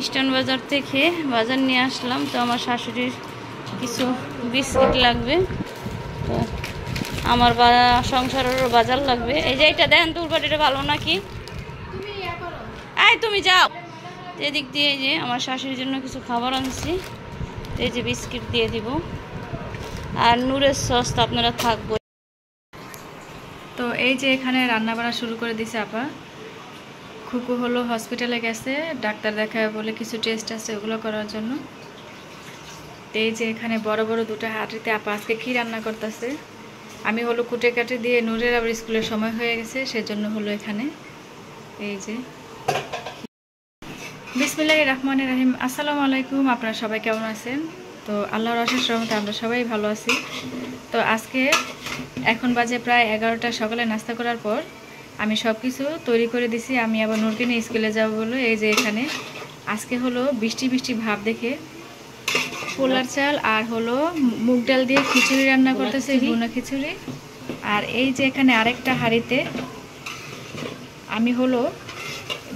Eastern বাজার থেকে বাজার নিয়ে আসলাম। তো আমার শাশুড়ির কিছু বিস্কিট লাগবে, তো আমার সংসারেরও বাজার লাগবে। এই যে এটা দেখেন তো, উল্পাটিটা ভালো নাকি? তুমি যাও। এদিক দিয়ে যে আমার শাশুড়ির জন্য কিছু খাবার আনছি। এই যে বিস্কিট দিয়ে দিব, আর নূরের সস তো আপনারা থাকবো। তো এই যে এখানে রান্না বান্না শুরু করে দিছে আপা। খুকু হলো হসপিটালে গেছে, ডাক্তার দেখায় বলে কিছু টেস্ট আছে ওগুলো করার জন্য। এই যে এখানে বড় বড় দুটো হাঁড়িতে আপা আজকে কি রান্না করতেছে। আমি হলো কুটে কাটে দিয়ে নূরের আবার স্কুলের সময় হয়ে গেছে, সেজন্য হলো এখানে এই যে। বিসমিল্লাহির রহমানির রহিম। আসসালামু আলাইকুম, আপনারা সবাই কেমন আছেন? তো আল্লাহর অশেষ রহমতে আমরা সবাই ভালো আছি। তো আজকে এখন বাজে প্রায় 11টা। সকালে নাস্তা করার পর আমি সব কিছু তৈরি করে দিছি। আমি আবার নূরকে নিয়ে স্কুলে যাব বলে এই যে এখানে আজকে হলো বৃষ্টি বৃষ্টি ভাব দেখে পোলার চাল আর হলো মুগ ডাল দিয়ে খিচুড়ি রান্না করতেছে, ভুনা খিচুড়ি। আর এই যে এখানে আরেকটা হাঁড়িতে আমি হলো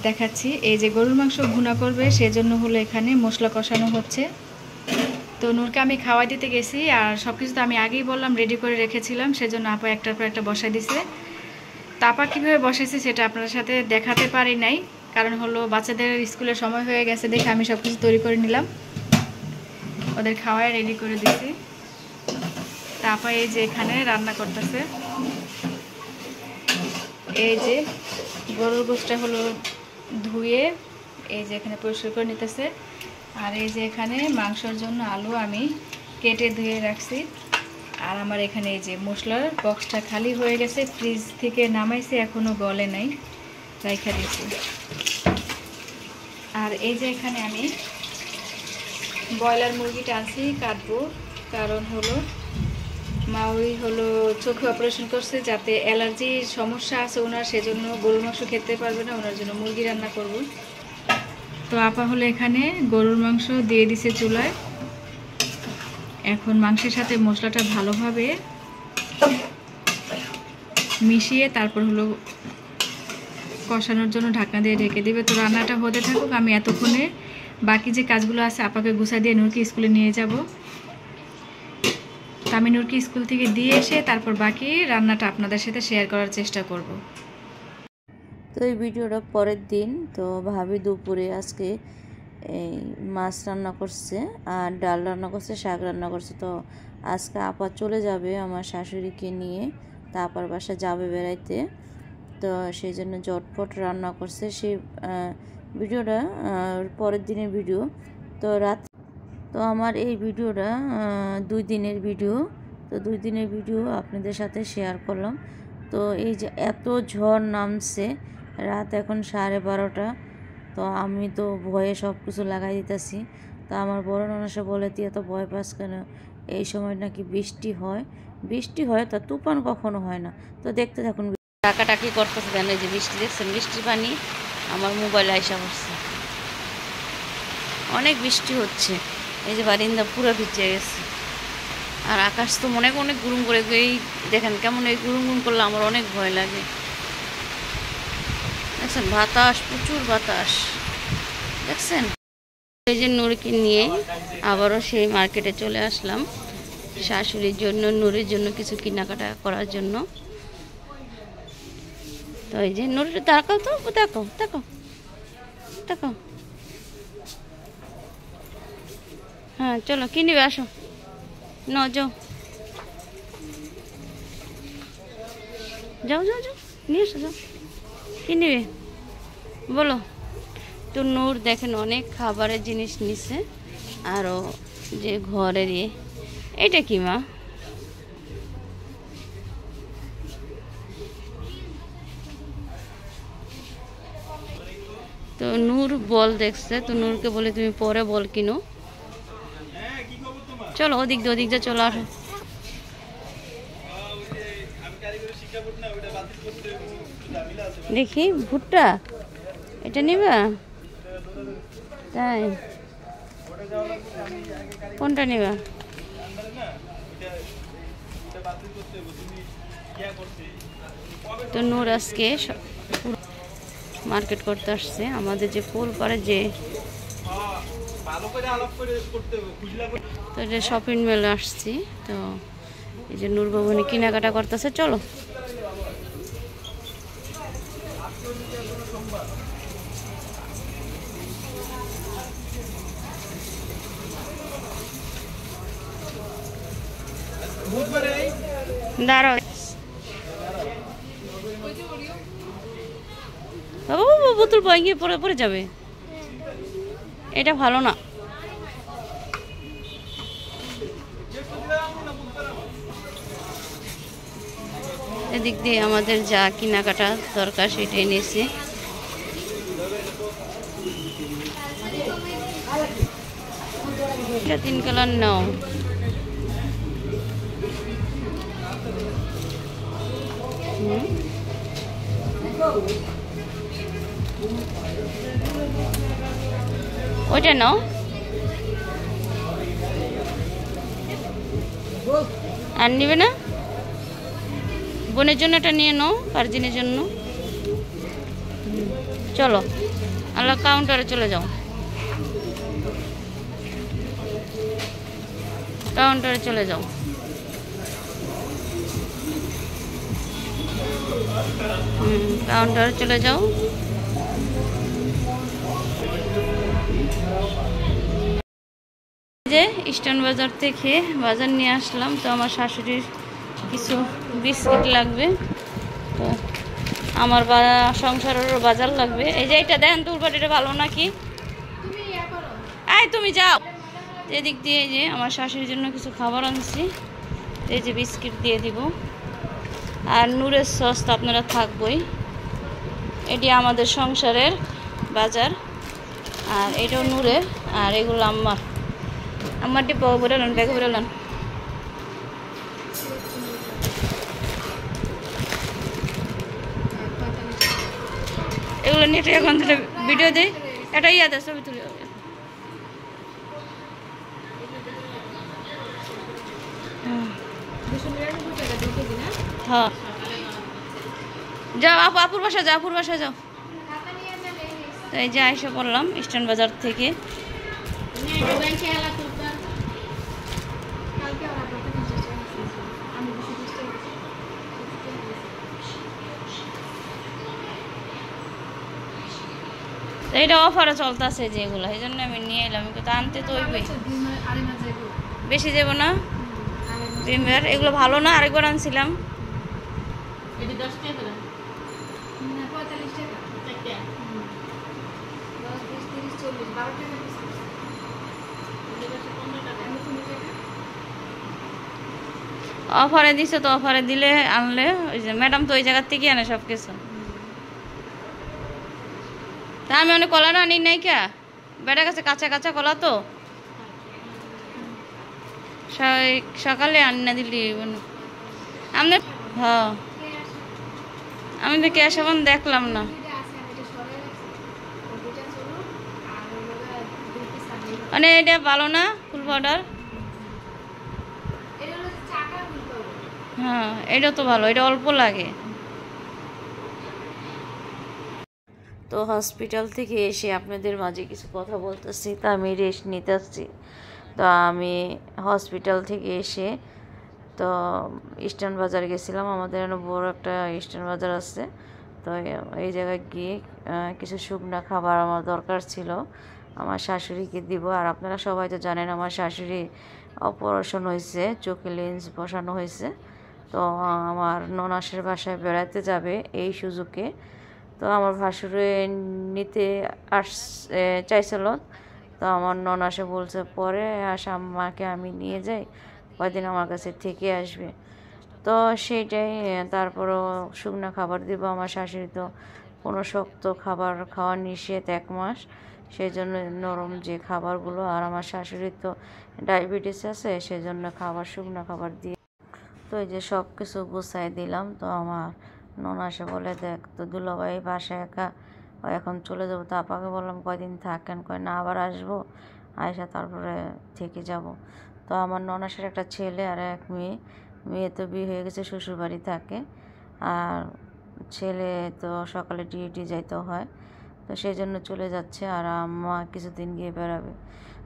দেখাচ্ছি, এই যে গরুর মাংস ভুনা করবে, সেজন্য হলো এখানে মশলা কষানো হচ্ছে। তো নূরকে আমি খাওয়াই দিতে গেছি, আর সব কিছু তো আমি আগেই বললাম রেডি করে রেখেছিলাম, সেজন্য আপা একটার পর একটা বসাই দিছে। তা আপা কীভাবে বসাইছে সেটা আপনাদের সাথে দেখাতে পারি নাই, কারণ হলো বাচ্চাদের স্কুলের সময় হয়ে গেছে দেখে আমি সব কিছু তৈরি করে নিলাম, ওদের খাওয়াই রেডি করে দিছি। তা আপা এই যে এখানে রান্না করতেছে। এই যে গরুর গোশটা হলো ধুয়ে এই যে এখানে পরিষ্কার করে নিতেছে। আর এই যে এখানে মাংসের জন্য আলু আমি কেটে ধুয়ে রাখছি। আর আমার এখানে এই যে মশলার বক্সটা খালি হয়ে গেছে, ফ্রিজ থেকে নামাইছি, এখনও গলে নাই, রাইখা দিয়েছি। আর এই যে এখানে আমি ব্রয়লার মুরগিটা আনছি, কাটবো, কারণ হলো মাউরি হলো চোখে অপারেশন করছে, যাতে অ্যালার্জির সমস্যা আছে ওনার, সেজন্য গরুর মাংস খেতে পারবে না, ওনার জন্য মুরগি রান্না করব। তো আপা হলো এখানে গরুর মাংস দিয়ে দিছে চুলায়। এখন মাংসের সাথে মশলাটা ভালোভাবে মিশিয়ে তারপর হলো কষানোর জন্য ঢাকনা দিয়ে ঢেকে দিবে। তো রান্নাটা হতে থাকুক, আমি এতক্ষণে বাকি যে কাজগুলো আছে আপাকে গুছা দিয়ে নূরকে স্কুলে নিয়ে যাব। তো আমি নূরকে স্কুল থেকে দিয়ে এসে তারপর বাকি রান্নাটা আপনাদের সাথে শেয়ার করার চেষ্টা করব। তো এই ভিডিওটা পরের দিন। তো ভাবি দুপুরে আজকে এই মাছ রান্না করছে, আর ডাল রান্না করছে, শাক রান্না করছে। তো আজকে আপা চলে যাবে আমার শাশুড়িকে নিয়ে, তা আপার বাসা যাবে বেড়াইতে, তো সেই জন্য জটপট রান্না করছে। সেই ভিডিওটা পরের দিনের ভিডিও। তো তো আমার এই ভিডিওটা 2 দিনের ভিডিও। তো 2 দিনের ভিডিও আপনাদের সাথে শেয়ার করলাম। তো এই যে এত ঝড় নামছে, রাত এখন 12:30। তো আমি তো ভয়ে সব কিছু লাগাই দিতেছি। তো আমার বড় ননসা বলে, তুই এত ভয় পাস কেন, এই সময় নাকি বৃষ্টি হয়। বৃষ্টি হয়, তা তুফান কখনো হয় না। তো দেখতে থাকুন। টাকাটাকি করতেছে কেন, এই যে বৃষ্টি দেখছেন, বৃষ্টির পানি আমার মোবাইলে আইসা পড়ছে, অনেক বৃষ্টি হচ্ছে। এই যে বারিন্দা পুরো ভিজে গেছে, আর আকাশ তো অনেক অনেক গুরুম করে, এই দেখেন কেমন এই গুরুম গুরুম করলে আমার অনেক ভয় লাগে। দেখছেন বাতাস, প্রচুর বাতাস দেখছেন। এই যে নূরকে নিয়ে আবারও সেই মার্কেটে চলে আসলাম শাশুড়ির জন্য, নূরের জন্য কিছু কেনাকাটা করার জন্য। তো এই যে নূরের তাকাও, তো তাকাও তাকাও তাকাও। হ্যাঁ চলো, কি নিবে, আসো না, যাও যাও যাও যাও, নিয়ে এসো, যাও, কি নিবে বলো। তো নূর দেখেন অনেক খাবারের জিনিস নিছে, আরও যে ঘরের এটা কি মা, তো নূর বল দেখছে। তো নূরকে বলে তুমি পরে বল কিনো, চলো ওদিক দিয়ে চলো, আসো। দেখি ভুট্টা, এটা নিবা? তাই, কোনটা নিবা? তো নূর আজকে মার্কেট করতে আসছে। আমাদের যে পোলপাড়ে যে তো এটা শপিং মলে আসছি, তো এই যে নূরবাবনী কেনাকাটা করতেছে, চলো। দাঁড়াও বাবা, বোতল ভাঙিয়ে পড়ে পড়ে যাবে, এটা ভালো না। এদিক দিয়ে আমাদের যা কেনাকাটা দরকার সেটাই নিয়েছি। এটা 3 কালার নাও। ওইটা নাও, আর নিবে না? বোনের জন্য এটা নিয়ে নাও, কার্জিনের জন্য। চলো আল্লাহ, কাউন্টারে চলে যাও, কাউন্টারে চলে যাও। কাউন্টারে চলে যাও। যে ইস্টার্ন বাজার থেকে বাজার নিয়ে আসলাম, তো আমার শাশুড়ির কিছু বিস্কিট লাগবে, তো আমার সংসারেরও বাজার লাগবে। এই যে এটা দেন তো, এটা ভালো নাকি? তুমি যাও। এদিক দিয়ে যে আমার শাশুড়ির জন্য কিছু খাবার আনছি, এই যে বিস্কিট দিয়ে দিব, আর নূরের সস তো আপনারা থাকবই। এটি আমাদের সংসারের বাজার, আর এটাও নূরের, আর এগুলো আমারটি বেরোলেন, ব্যাগে বেরোলেন। এগুলো নিয়ে এখন ভিডিও দিই, এটা ইয়াদ ছবি তুলে। হ্যাঁ যাও আপুর বাসা যাও, আপুর বাসা যাও। তো এই যে আইসা পড়লাম ইস্টার্ন বাজার থেকে। এইটা অফারে চলতেছে যেগুলো, এই জন্য আমি নিয়ে এলাম, কিন্তু আনতে তো ওইবে বেশি যাবো না। ভিমবার এগুলো ভালো না, আরেকবার আনছিলাম। অফারে দিছে, তো অফারে দিলে আনলে, ওই যে ম্যাডাম তো ওই জায়গার থেকে আনে সব কিছু। তা আমি অনেক কলা আনি নাই কে, বেটার কাছে কাঁচা কাঁচা কলা, তো সকালে আনি না দিলি আপনি। হ্যাঁ আমি তো ক্যাশ এখন দেখলাম না। মানে এটা ভালো না ফুল পাউডার? হ্যাঁ এটা তো ভালো, এটা অল্প লাগে। তো হসপিটাল থেকে এসে আপনাদের মাঝে কিছু কথা বলতেছি, তা আমি রেস্ট নিতে আসছি। তো আমি হসপিটাল থেকে এসে তো ইস্টার্ন বাজার গেছিলাম, আমাদের বড় একটা ইস্টার্ন বাজার আছে। তো এই জায়গায় গিয়ে কিছু শুকনো খাবার আমার দরকার ছিল, আমার শাশুড়িকে দিব। আর আপনারা সবাই তো জানেন আমার শাশুড়ি অপারেশন হয়েছে, চোখে লেন্স বসানো হয়েছে। তো আমার ননাসের বাসায় বেড়াতে যাবে এই সুযোগে, তো আমার ভাসুরে নিতে চাইছিল। তো আমার ননাসে বলছে পরে আম্মাকে আমি নিয়ে যাই, কয়দিন আমার কাছে থেকে আসবে। তো সেইটাই, তারপরও শুকনো খাবার দিব। আমার শাশুড়ি তো কোনো শক্ত খাবার খাওয়া নিষেধ 1 মাস, সেই জন্য নরম যে খাবারগুলো। আর আমার শাশুড়ির তো ডায়াবেটিস আছে, সেই জন্য শুকনো খাবার দিয়ে। তো এই যে সব কিছু গুছাই দিলাম। তো আমার ননাসে বলে দেখ তো দুলাভাই বাসায় একা, এখন চলে যাবো। তো আপাকে বললাম কয়দিন থাকেন, কয় না আবার আসবো, আয়সা তারপরে থেকে যাব। তো আমার ননাসের একটা ছেলে আর এক মেয়ে, মেয়ে তো বিয়ে হয়ে গেছে, শ্বশুরবাড়ি থাকে, আর ছেলে তো সকালে ডিউটি যাইতে হয়, তো সেই জন্য চলে যাচ্ছে। আর আম্মা কিছুদিন গিয়ে বেড়াবে।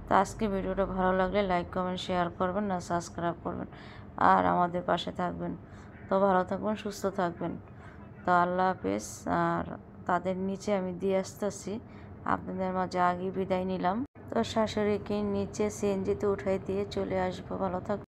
তো আজকে ভিডিওটা ভালো লাগলে লাইক কমেন্ট শেয়ার করবেন, না সাবস্ক্রাইব করবেন আর আমাদের পাশে থাকবেন। তো ভালো থাকবেন, সুস্থ থাকবেন। তো আল্লাহ হাফেজ। আর তাদের নিচে আমি দিয়ে আসতেছি, আপনাদের মাঝে আগে বিদায় নিলাম। তো শাশুড়িকে নিচে সিএনজিতে উঠাই দিয়ে চলে আসবো। ভালো থাকবেন।